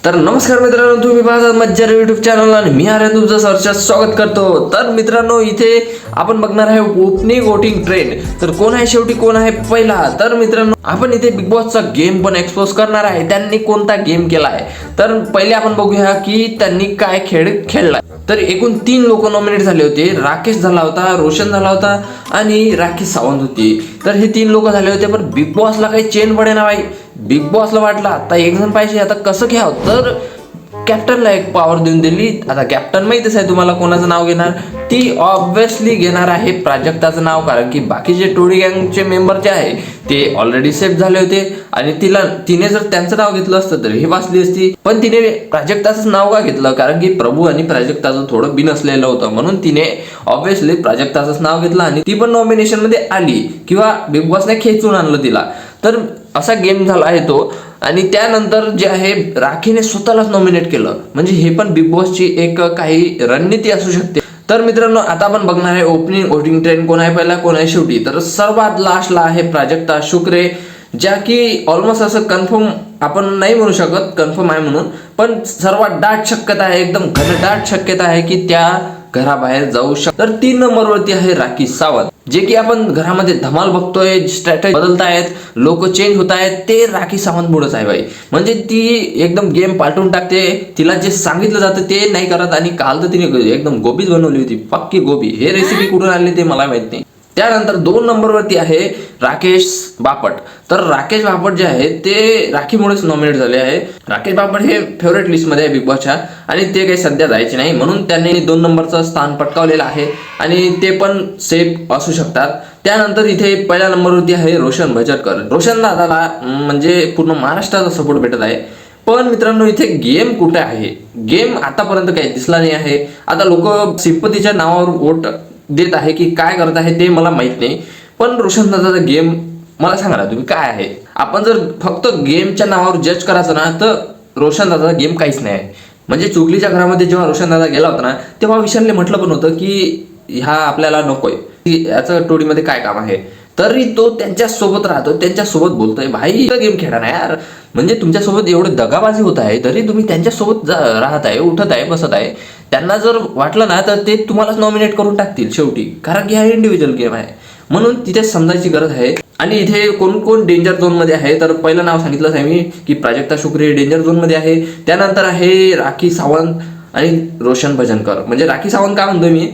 तर नमस्कार मित्रांनो, तुम्ही पाहतात मज्जा युट्यूब चॅनल आणि मी आर्यन तुमचं सरचं स्वागत करतो। तर मित्रांनो, इथे आपण बघणार आहे ओपनिंग वोटिंग ट्रेंड। तर कोण आहे शेवटी कोण आहे पहिला। तर मित्रांनो, आपण इथे बिग बॉसचा गेम पण एक्सपोज करणार आहे, त्यांनी कोणता गेम केला आहे। तर पहिले आपण बघूया की त्यांनी काय खेळ खेळला। तर एकूण 3 लोक नॉमिनेट झाले होते। राकेश झाला होता, रोशन झाला होता आणि राखी सावंत होती। तर हे 3 लोक झाले होते, पण बिग बॉसला काही चेन पडेना भाई। बिग बॉसला वाटलं आता एक जण पाहिजे, आता कसं घ्यावं। तर कॅप्टनला एक पॉवर देऊन दिली। आता कॅप्टन माहितीच आहे तुम्हाला कोणाचं नाव घेणार, ती ऑब्विसली घेणार आहे प्राजक्ताचं नाव, कारण की बाकीचे टोळी गँगचे मेंबर जे आहे ते ऑलरेडी सेफ झाले होते आणि तिने जर त्यांचं नाव घेतलं असतं तर हे वाचली असती, पण तिने प्राजक्ताचं नाव का घेतलं, कारण की प्रभू आणि प्राजक्ताचं थोडं बिनसलेलं होतं, म्हणून तिने ऑब्विसली प्राजक्ताचंच नाव घेतलं आणि ती पण नॉमिनेशन मध्ये आली किंवा बिग बॉसने खेचून आणलं तिला। तर असा गेम झाला आहे तो। आणि त्यानंतर जे आहे राखीने स्वतःलाच नॉमिनेट केलं, म्हणजे हे पण बिग बॉसची एक काही रणनीती असू शकते। तर मित्रांनो, आता आपण बघणार आहे ओपनिंग वोटिंग ट्रेंड, कोण आहे पहिला कोण आहे शेवटी। तर सर्वात लास्टला आहे प्राजक्ता शुक्रे, ज्या की ऑलमोस्ट असं कन्फर्म आपण नाही म्हणू शकत कन्फर्म आहे म्हणून, पण सर्वात दाट शक्यता आहे, एकदम घनदाट शक्यता आहे की त्या घराबाहेर जाऊ शकतात। तर 3 नंबरवरती आहे राखी सावंत, जे की आपण घरामध्ये धमाल बघतोय, स्ट्रॅटेजी बदलतायत, लोक चेंज होत आहेत, ते राखी सावंत मुळेच आहे भाई। म्हणजे ती एकदम गेम पालटून टाकते, तिला जे सांगितलं जातं ते नाही करत। आणि काल तर तिने एकदम गोबीच बनवली होती, पक्की गोबी। हे रेसिपी कुठून आणली ते मला माहित नाही। त्यानंतर 2 नंबरवरती आहे राकेश बापट। तर राकेश बापट जे आहे ते राखीमुळेच नॉमिनेट झाले आहे। राकेश बापट हे फेवरेट लिस्ट मध्ये आहे बिग बॉसच्या, आणि ते काही सध्या जायचे नाही, म्हणून त्यांनी 2 नंबरचं स्थान पटकावलेलं आहे आणि ते पण सेफ असू शकतात। त्यानंतर इथे पहिल्या नंबरवरती आहे रोशन भजनकर। रोशन दादाला म्हणजे पूर्ण महाराष्ट्राचा सपोर्ट भेटत आहे, पण मित्रांनो इथे गेम कुठे आहे, गेम आतापर्यंत काही दिसला नाही आहे। आता लोक सिंपतीच्या नावावर वोट देत आहे की काय करत आहे ते मला माहित नाही, पण रोशन दादाचा गेम मला सांगा ना तुम्ही काय आहे। आपण जर फक्त गेमच्या नावावर जज करायचं ना, तर रोशन दादाचा गेम काहीच नाही आहे। म्हणजे चुकलीच्या घरामध्ये जेव्हा रोशन दादा गेला होता ना, तेव्हा विशालने म्हटलं पण होतं की ह्या आपल्याला नकोय, याचं टोळीमध्ये काय काम आहे, तरी तो त्यांच्या सोबत राहतो, त्यांच्या सोबत बोलतोय। भाई गेम खेळा ना यार, म्हणजे तुमच्यासोबत एवढं दगाबाजी होत आहे तरी तुम्ही त्यांच्यासोबत राहत आहे, उठत आहे, बसत आहे। त्यांना जर वाटलं ना तर ते तुम्हालाच नॉमिनेट करून टाकतील शेवटी, कारण की हा इंडिव्हिज्युअल गेम आहे, म्हणून तिथे समजायची गरज आहे। आणि इथे कोण कोण डेंजर झोन मध्ये आहे, तर पहिलं नाव सांगितलंच आहे मी की प्राजक्ता शुक्रे डेंजर झोन मध्ये आहे। त्यानंतर आहे राखी सावंत आणि रोशन भजनकर। म्हणजे राखी सावंत काय म्हणतोय मी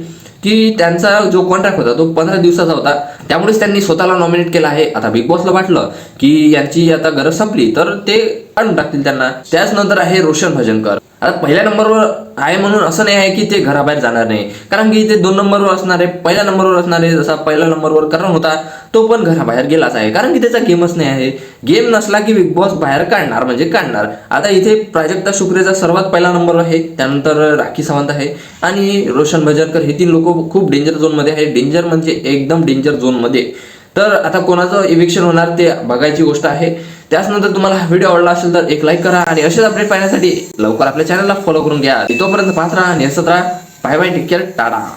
की त्यांचा जो कॉन्ट्रॅक्ट होता तो 15 दिवसाचा होता, त्यामुळेच त्यांनी स्वतःला नॉमिनेट केलं आहे। आता बिग बॉसला वाटलं की यांची आता गरज संपली तर ते काढून टाकतील त्यांना। त्याच नंतर आहे रोशन भजनकर। आता पहिल्या नंबरवर आहे म्हणून असं नाही आहे की ते घराबाहेर जाणार नाही, कारण की ते 2 नंबरवर असणार आहे, पहिल्या नंबरवर असणार आहे। जसा पहिल्या नंबरवर करण होता तो पण घराबाहेर गेलाच आहे, कारण की त्याचा गेमच नाही आहे। गेम नसला की बिग बॉस बाहेर काढणार म्हणजे काढणार। आता इथे प्राजक्ता शुक्रेचा सर्वात पहिला नंबर आहे, त्यानंतर राखी सावंत आहे आणि रोशन भजनकर। हे 3 लोक खूप डेंजर झोन मध्ये आहे, डेंजर म्हणजे एकदम डेंजर झोन मध्ये। तर आता कोणाचं इव्हिक्शन होणार ते बघायची गोष्ट आहे। त्याचनंतर तुम्हाला हा व्हिडिओ आवडला असेल तर एक लाईक करा आणि असेच अपडेट पाहण्यासाठी लवकर आपल्या चॅनलला फॉलो करून घ्या। तोपर्यंत पाहत राहा आणि हसत राहा। Bye bye, take care, Tata.